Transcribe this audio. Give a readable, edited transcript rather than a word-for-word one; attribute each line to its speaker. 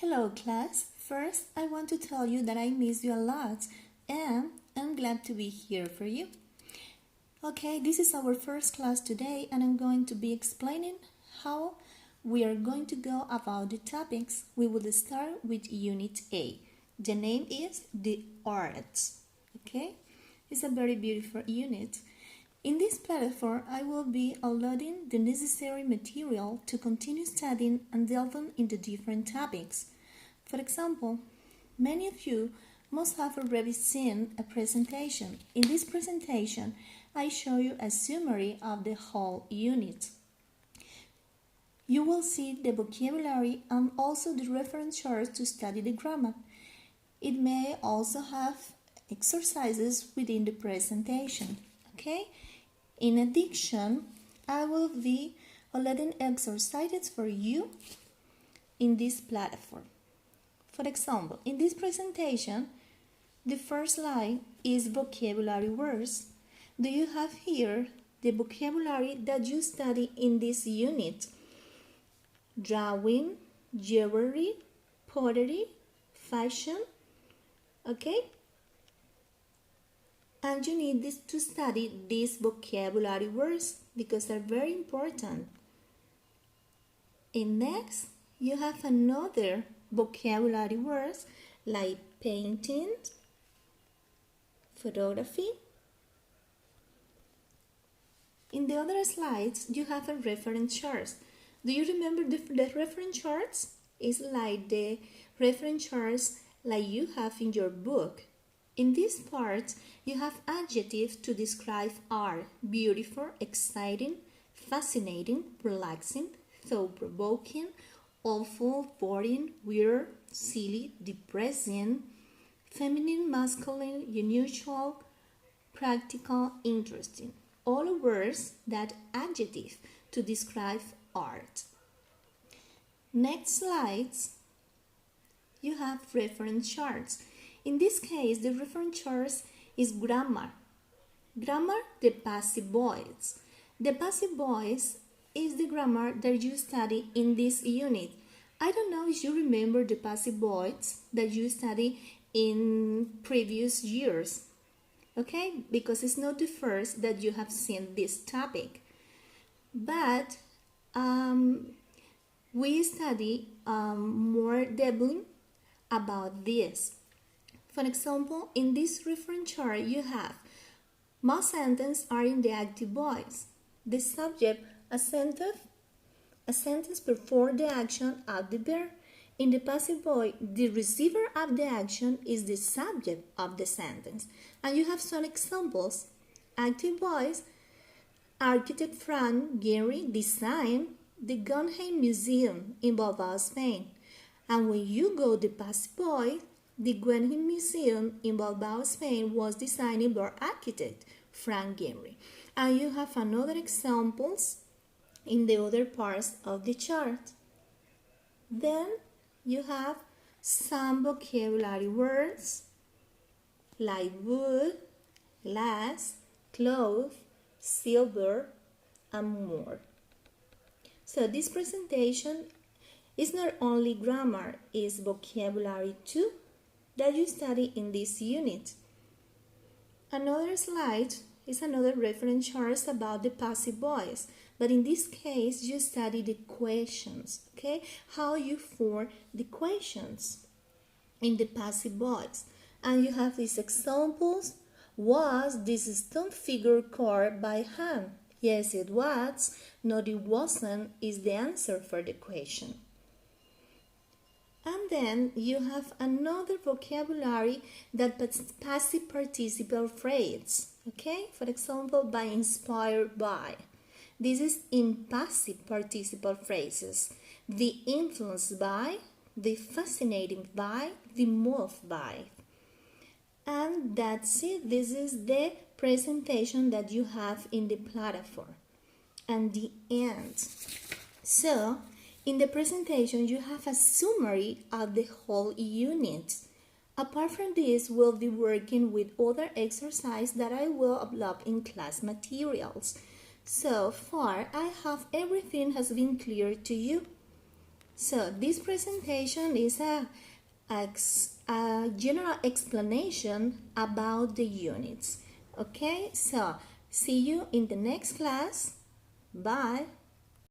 Speaker 1: Hello class, first I want to tell you that I miss you a lot and I'm glad to be here for you. Okay, this is our first class today and I'm going to be explaining how we are going to go about the topics. We will start with Unit A. The name is The Arts. Okay, it's a very beautiful unit. In this platform, I will be uploading the necessary material to continue studying and delving into different topics. For example, many of you must have already seen a presentation. In this presentation, I show you a summary of the whole unit. You will see the vocabulary and also the reference charts to study the grammar. It may also have exercises within the presentation. Okay? In addition, I will be letting exercises for you in this platform. For example, in this presentation, the first line is vocabulary words. Do you have here the vocabulary that you study in this unit? Drawing, jewelry, pottery, fashion, okay? And you need to study these vocabulary words because they're very important. And next, you have another vocabulary words like painting, photography. In the other slides, you have a reference charts. Do you remember the reference charts? It's like the reference charts like you have in your book. In this part, you have adjectives to describe art: beautiful, exciting, fascinating, relaxing, thought-provoking, awful, boring, weird, silly, depressing, feminine, masculine, unusual, practical, interesting. All words that adjective to describe art. Next slides, you have reference charts. In this case, the reference charts is grammar. Grammar, the passive voice. The passive voice is the grammar that you study in this unit. I don't know if you remember the passive voice that you study in previous years. Okay, because it's not the first that you have seen this topic. But we study more deeply about this. For example, in this reference chart, you have most sentences are in the active voice. The subject, a sentence performs the action of the verb. In the passive voice, the receiver of the action is the subject of the sentence. And you have some examples. Active voice, architect Frank Gehry designed the Guggenheim Museum in Bilbao, Spain. And when you go to the passive voice, the Guggenheim Museum in Bilbao, Spain was designed by architect Frank Gehry. And you have another examples in the other parts of the chart. Then you have some vocabulary words like wood, glass, cloth, silver, and more. So this presentation is not only grammar, it's vocabulary too that you study in this unit. Another slide is another reference chart about the passive voice, but in this case you study the questions, okay? How you form the questions in the passive voice. And you have these examples. Was this stone figure carved by hand? Yes, it was. No, it wasn't is the answer for the question. And then you have another vocabulary that passive participle phrase, okay? For example, by inspired by. This is in passive participle phrases. The influenced by, the fascinating by, the moved by. And that's it. This is the presentation that you have in the platform. And the end. So, in the presentation, you have a summary of the whole unit. Apart from this, we'll be working with other exercises that I will upload in class materials. So far, I hope everything has been clear to you. So this presentation is a general explanation about the units. Okay, so see you in the next class. Bye.